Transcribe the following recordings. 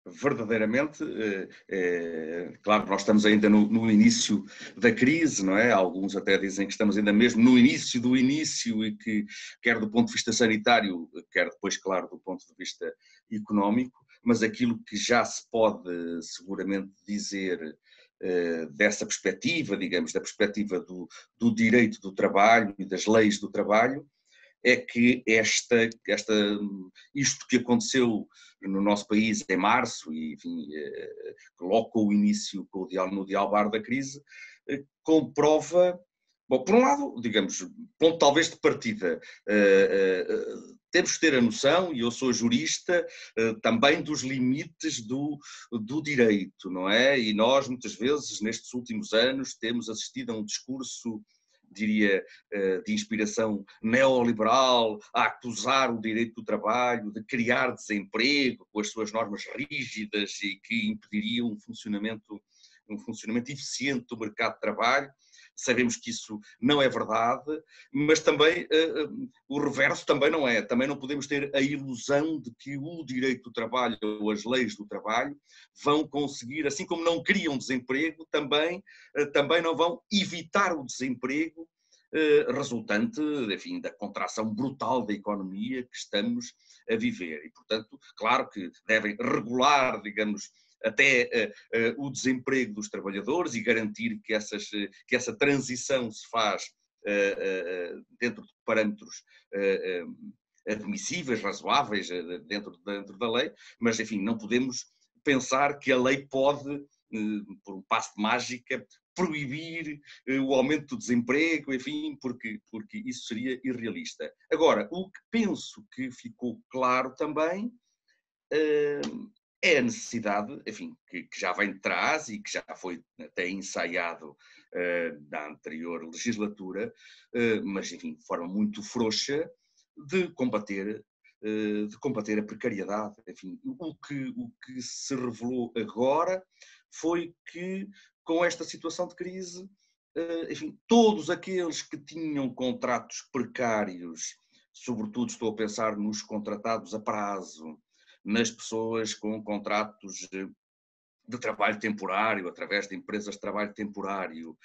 verdadeiramente, claro, nós estamos ainda no início da crise, não é? Alguns até dizem que estamos ainda mesmo no início do início e que, quer do ponto de vista sanitário, quer depois, claro, do ponto de vista económico, mas aquilo que já se pode seguramente dizer dessa perspectiva, digamos, da perspectiva do direito do trabalho e das leis do trabalho, é que isto que aconteceu no nosso país em março, e enfim, coloca o início no dialbar da crise, comprova, bom, por um lado, digamos, ponto talvez de partida, temos que ter a noção, e eu sou jurista, também dos limites do direito, não é? E nós, muitas vezes, nestes últimos anos, temos assistido a um discurso, diria, de inspiração neoliberal, a acusar o direito do trabalho de criar desemprego com as suas normas rígidas e que impediriam um funcionamento eficiente do mercado de trabalho. Sabemos que isso não é verdade, mas também o reverso também não é. Também não podemos ter a ilusão de que o direito do trabalho ou as leis do trabalho vão conseguir, assim como não criam desemprego, também não vão evitar o desemprego resultante, enfim, da contração brutal da economia que estamos a viver. E, portanto, claro que devem regular, digamos, até o desemprego dos trabalhadores e garantir que essa transição se faz dentro de parâmetros admissíveis, razoáveis, dentro da lei, mas, enfim, não podemos pensar que a lei pode, por um passo de mágica, proibir o aumento do desemprego, enfim, porque isso seria irrealista. Agora, o que penso que ficou claro também é a necessidade, enfim, que já vem de trás e que já foi até ensaiado na anterior legislatura, mas, enfim, de forma muito frouxa, de combater a precariedade. Enfim, o que se revelou agora foi que, com esta situação de crise, enfim, todos aqueles que tinham contratos precários, sobretudo estou a pensar nos contratados a prazo, nas pessoas com contratos de trabalho temporário, através de empresas de trabalho temporário,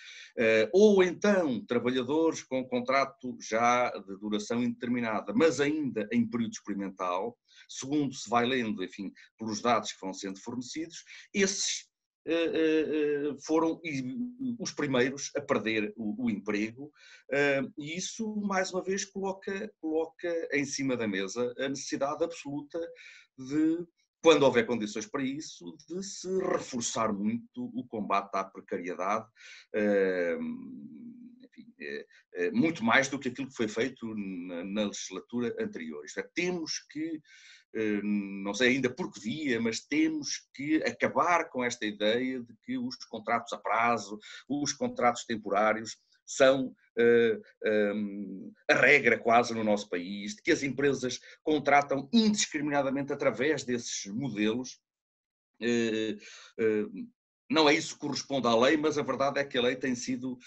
ou então trabalhadores com contrato já de duração indeterminada, mas ainda em período experimental, segundo se vai lendo, enfim, pelos dados que vão sendo fornecidos, esses foram os primeiros a perder o emprego, e isso, mais uma vez, coloca em cima da mesa a necessidade absoluta de, quando houver condições para isso, de se reforçar muito o combate à precariedade, enfim, muito mais do que aquilo que foi feito na legislatura anterior. Isto é, temos que, não sei ainda por que via, mas temos que acabar com esta ideia de que os contratos a prazo, os contratos temporários são a regra quase no nosso país, de que as empresas contratam indiscriminadamente através desses modelos. Não é isso que corresponde à lei, mas a verdade é que a lei tem sido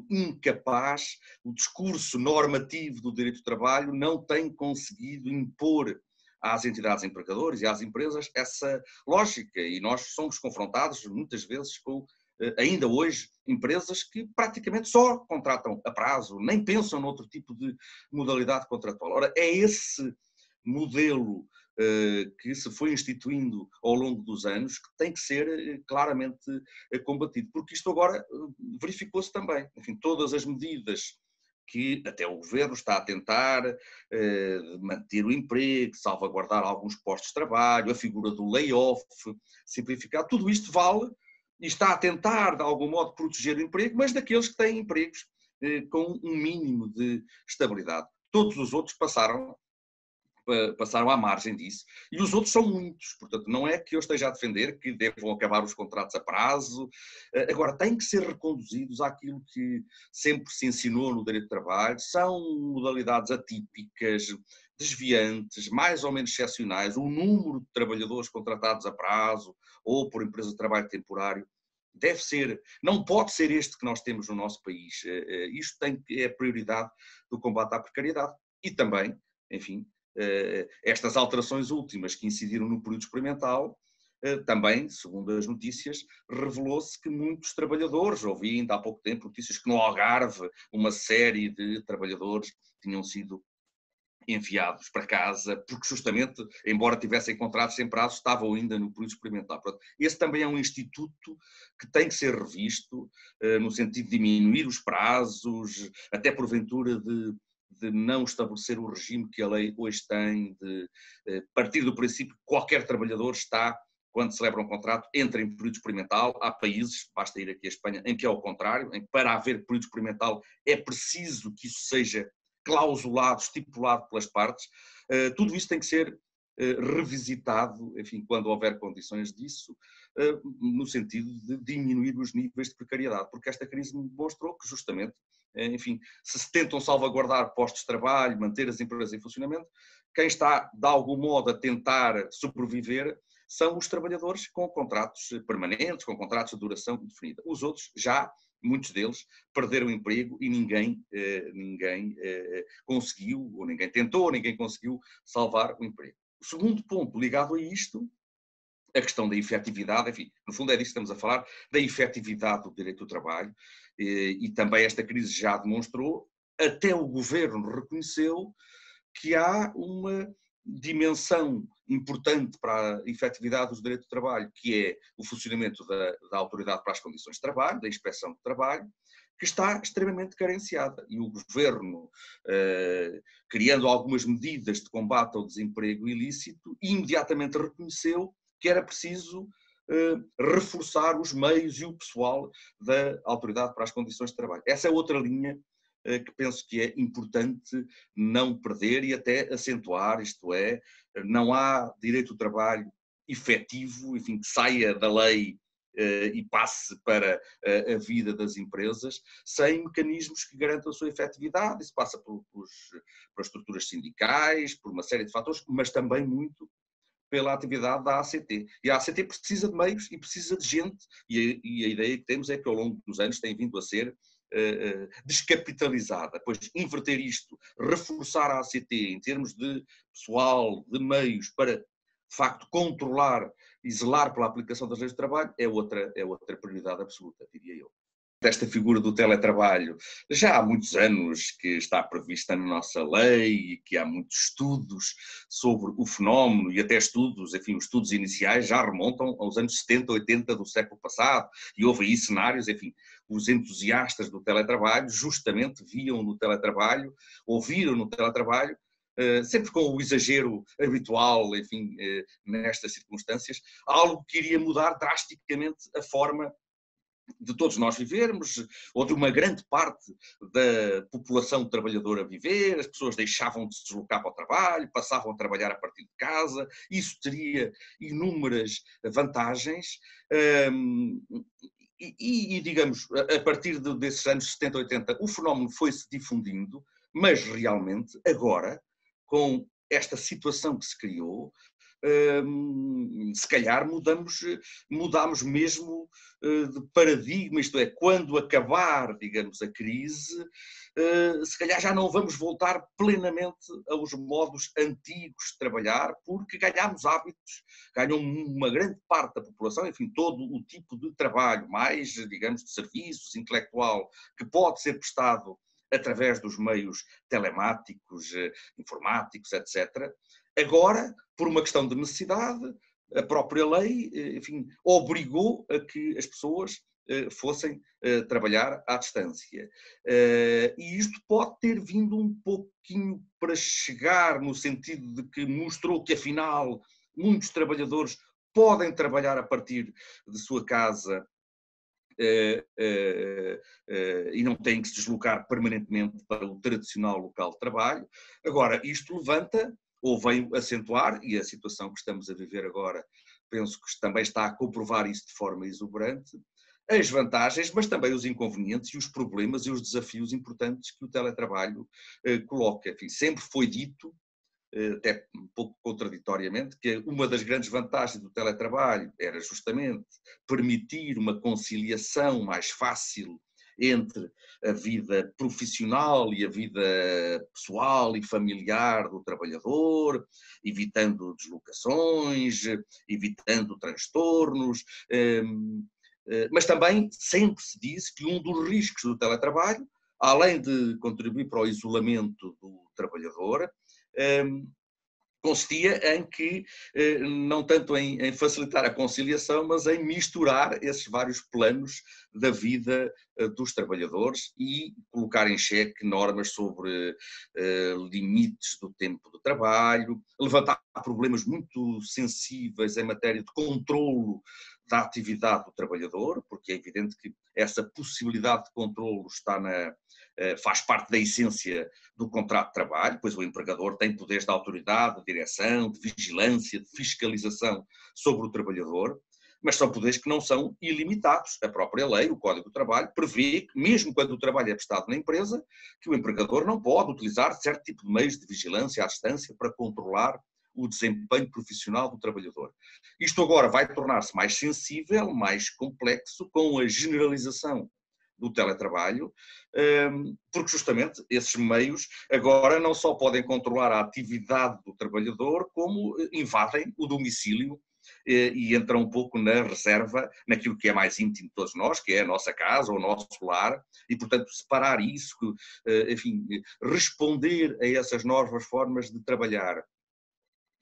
incapaz, o discurso normativo do direito do trabalho não tem conseguido impor às entidades empregadoras e às empresas essa lógica, e nós somos confrontados muitas vezes com, ainda hoje, empresas que praticamente só contratam a prazo, nem pensam noutro tipo de modalidade contratual. Ora, é esse modelo que se foi instituindo ao longo dos anos que tem que ser claramente combatido, porque isto agora verificou-se também. Enfim, todas as medidas que até o governo está a tentar manter o emprego, salvaguardar alguns postos de trabalho, a figura do layoff, simplificar, tudo isto vale e está a tentar, de algum modo, proteger o emprego, mas daqueles que têm empregos com um mínimo de estabilidade. Todos os outros passaram à margem disso, e os outros são muitos, portanto não é que eu esteja a defender que devam acabar os contratos a prazo, agora têm que ser reconduzidos àquilo que sempre se ensinou no direito do trabalho, são modalidades atípicas, desviantes, mais ou menos excepcionais, o número de trabalhadores contratados a prazo ou por empresas de trabalho temporário deve ser, não pode ser este que nós temos no nosso país, isto é a prioridade do combate à precariedade e também, enfim, estas alterações últimas que incidiram no período experimental também, segundo as notícias, revelou-se que muitos trabalhadores, ouvi ainda há pouco tempo notícias que no Algarve uma série de trabalhadores tinham sido enviados para casa, porque justamente, embora tivessem contratos sem prazo, estavam ainda no período experimental. Portanto, esse também é um instituto que tem que ser revisto, no sentido de diminuir os prazos, até porventura de não estabelecer o regime que a lei hoje tem, de partir do princípio que qualquer trabalhador está, quando celebra um contrato, entra em período experimental. Há países, basta ir aqui à Espanha, em que é o contrário, em que para haver período experimental é preciso que isso seja clausulado, estipulado pelas partes. Tudo isso tem que ser revisitado, enfim, quando houver condições disso, no sentido de diminuir os níveis de precariedade, porque esta crise mostrou que justamente, enfim, se tentam salvaguardar postos de trabalho, manter as empresas em funcionamento, quem está de algum modo a tentar sobreviver são os trabalhadores com contratos permanentes, com contratos de duração definida. Os outros já, muitos deles, perderam o emprego e ninguém conseguiu, ou ninguém tentou, ninguém conseguiu salvar o emprego. O segundo ponto ligado a isto, a questão da efetividade, enfim, no fundo é disso que estamos a falar, da efetividade do direito do trabalho, e também esta crise já demonstrou, até o governo reconheceu que há uma dimensão importante para a efetividade do direito do trabalho, que é o funcionamento da Autoridade para as Condições de Trabalho, da Inspeção de Trabalho, que está extremamente carenciada. E o governo, criando algumas medidas de combate ao desemprego ilícito, imediatamente reconheceu que era preciso reforçar os meios e o pessoal da Autoridade para as Condições de Trabalho. Essa é outra linha que penso que é importante não perder e até acentuar, isto é, não há direito do trabalho efetivo, enfim, que saia da lei e passe para a vida das empresas, sem mecanismos que garantam a sua efetividade. Isso passa por estruturas sindicais, por uma série de fatores, mas também muito pela atividade da ACT. E a ACT precisa de meios e precisa de gente, e a ideia que temos é que ao longo dos anos tem vindo a ser descapitalizada, pois inverter isto, reforçar a ACT em termos de pessoal, de meios para, de facto, controlar e zelar pela aplicação das leis de trabalho é outra prioridade absoluta, diria eu. Desta figura do teletrabalho, já há muitos anos que está prevista na nossa lei e que há muitos estudos sobre o fenómeno e até estudos, enfim, os estudos iniciais já remontam aos anos 70, 80 do século passado e houve aí cenários, enfim, os entusiastas do teletrabalho justamente viam no teletrabalho, ouviram no teletrabalho, sempre com o exagero habitual, enfim, nestas circunstâncias, algo que iria mudar drasticamente a forma de todos nós vivermos, ou de uma grande parte da população trabalhadora viver, as pessoas deixavam de se deslocar para o trabalho, passavam a trabalhar a partir de casa, isso teria inúmeras vantagens, digamos, a partir desses anos 70, 80, o fenómeno foi-se difundindo, mas realmente agora, com esta situação que se criou, se calhar mudamos mesmo de paradigma, isto é, quando acabar, digamos, a crise, se calhar já não vamos voltar plenamente aos modos antigos de trabalhar, porque ganhamos hábitos, ganham uma grande parte da população, enfim, todo o tipo de trabalho, mais, digamos, de serviços, intelectual, que pode ser prestado através dos meios telemáticos, informáticos, etc. Agora, por uma questão de necessidade, a própria lei, enfim, obrigou a que as pessoas fossem trabalhar à distância. E isto pode ter vindo um pouquinho para chegar no sentido de que mostrou que, afinal, muitos trabalhadores podem trabalhar a partir de sua casa e não têm que se deslocar permanentemente para o tradicional local de trabalho. Agora, isto levanta, ou veio acentuar, e a situação que estamos a viver agora, penso que também está a comprovar isso de forma exuberante, as vantagens, mas também os inconvenientes e os problemas e os desafios importantes que o teletrabalho coloca. Enfim, sempre foi dito, até um pouco contraditoriamente, que uma das grandes vantagens do teletrabalho era justamente permitir uma conciliação mais fácil entre a vida profissional e a vida pessoal e familiar do trabalhador, evitando deslocações, evitando transtornos, mas também sempre se disse que um dos riscos do teletrabalho, além de contribuir para o isolamento do trabalhador, consistia em que, não tanto em facilitar a conciliação, mas em misturar esses vários planos da vida dos trabalhadores e colocar em xeque normas sobre limites do tempo de trabalho, levantar problemas muito sensíveis em matéria de controlo da atividade do trabalhador, porque é evidente que essa possibilidade de controlo faz parte da essência do contrato de trabalho, pois o empregador tem poderes de autoridade, de direção, de vigilância, de fiscalização sobre o trabalhador, mas são poderes que não são ilimitados. A própria lei, o Código do Trabalho, prevê que, mesmo quando o trabalho é prestado na empresa, que o empregador não pode utilizar certo tipo de meios de vigilância à distância para controlar o desempenho profissional do trabalhador. Isto agora vai tornar-se mais sensível, mais complexo, com a generalização do teletrabalho, porque justamente esses meios agora não só podem controlar a atividade do trabalhador, como invadem o domicílio e entram um pouco na reserva, naquilo que é mais íntimo de todos nós, que é a nossa casa, o nosso lar, e portanto separar isso, enfim, responder a essas novas formas de trabalhar,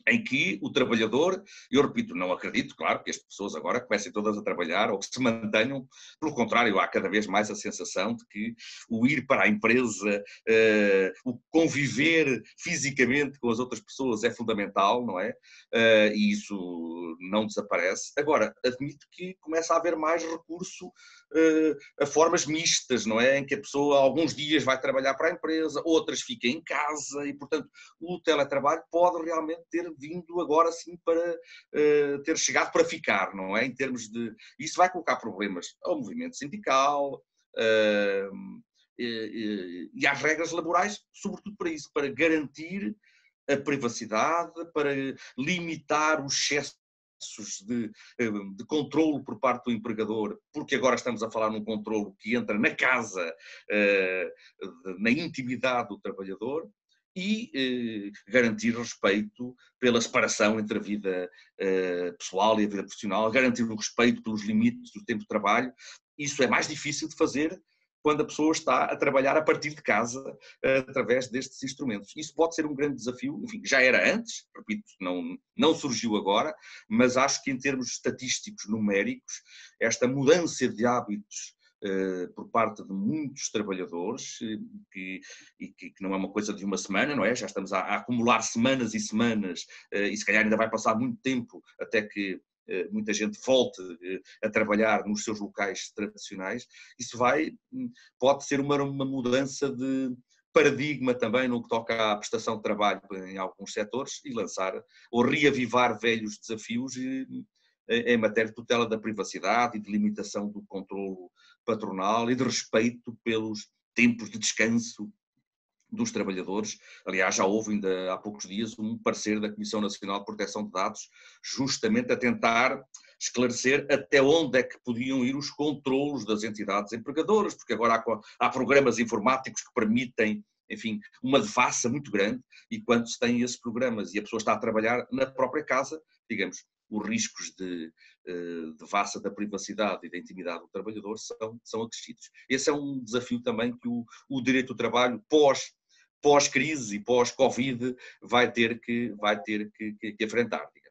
em que o trabalhador, eu repito, não acredito, claro, que as pessoas agora comecem todas a trabalhar ou que se mantenham, pelo contrário, há cada vez mais a sensação de que o ir para a empresa, o conviver fisicamente com as outras pessoas é fundamental, não é? E isso não desaparece. Agora, admito que começa a haver mais recurso a formas mistas, não é? Em que a pessoa alguns dias vai trabalhar para a empresa, outras fica em casa e, portanto, o teletrabalho pode realmente ter vindo agora sim para ter chegado para ficar, não é? Em termos de... Isso vai colocar problemas ao movimento sindical e às regras laborais, sobretudo para isso, para garantir a privacidade, para limitar os excessos de controlo por parte do empregador, porque agora estamos a falar num controlo que entra na casa, na intimidade do trabalhador, e garantir respeito pela separação entre a vida pessoal e a vida profissional, garantir o respeito pelos limites do tempo de trabalho. Isso é mais difícil de fazer quando a pessoa está a trabalhar a partir de casa através destes instrumentos. Isso pode ser um grande desafio, enfim, já era antes, repito, não surgiu agora, mas acho que em termos estatísticos, numéricos, esta mudança de hábitos por parte de muitos trabalhadores, que não é uma coisa de uma semana, não é? Já estamos a acumular semanas e semanas, e se calhar ainda vai passar muito tempo até que muita gente volte a trabalhar nos seus locais tradicionais. Isso pode ser uma mudança de paradigma também no que toca à prestação de trabalho em alguns setores e lançar ou reavivar velhos desafios em matéria de tutela da privacidade e de limitação do controlo patronal e de respeito pelos tempos de descanso dos trabalhadores. Aliás, já houve ainda há poucos dias um parecer da Comissão Nacional de Proteção de Dados justamente a tentar esclarecer até onde é que podiam ir os controlos das entidades empregadoras, porque agora há programas informáticos que permitem, enfim, uma devassa muito grande, e quando se tem esses programas e a pessoa está a trabalhar na própria casa, digamos, os riscos de devassa da privacidade e da intimidade do trabalhador são acrescidos. Esse é um desafio também que o direito do trabalho pós-crise e pós-Covid vai ter que enfrentar, digamos.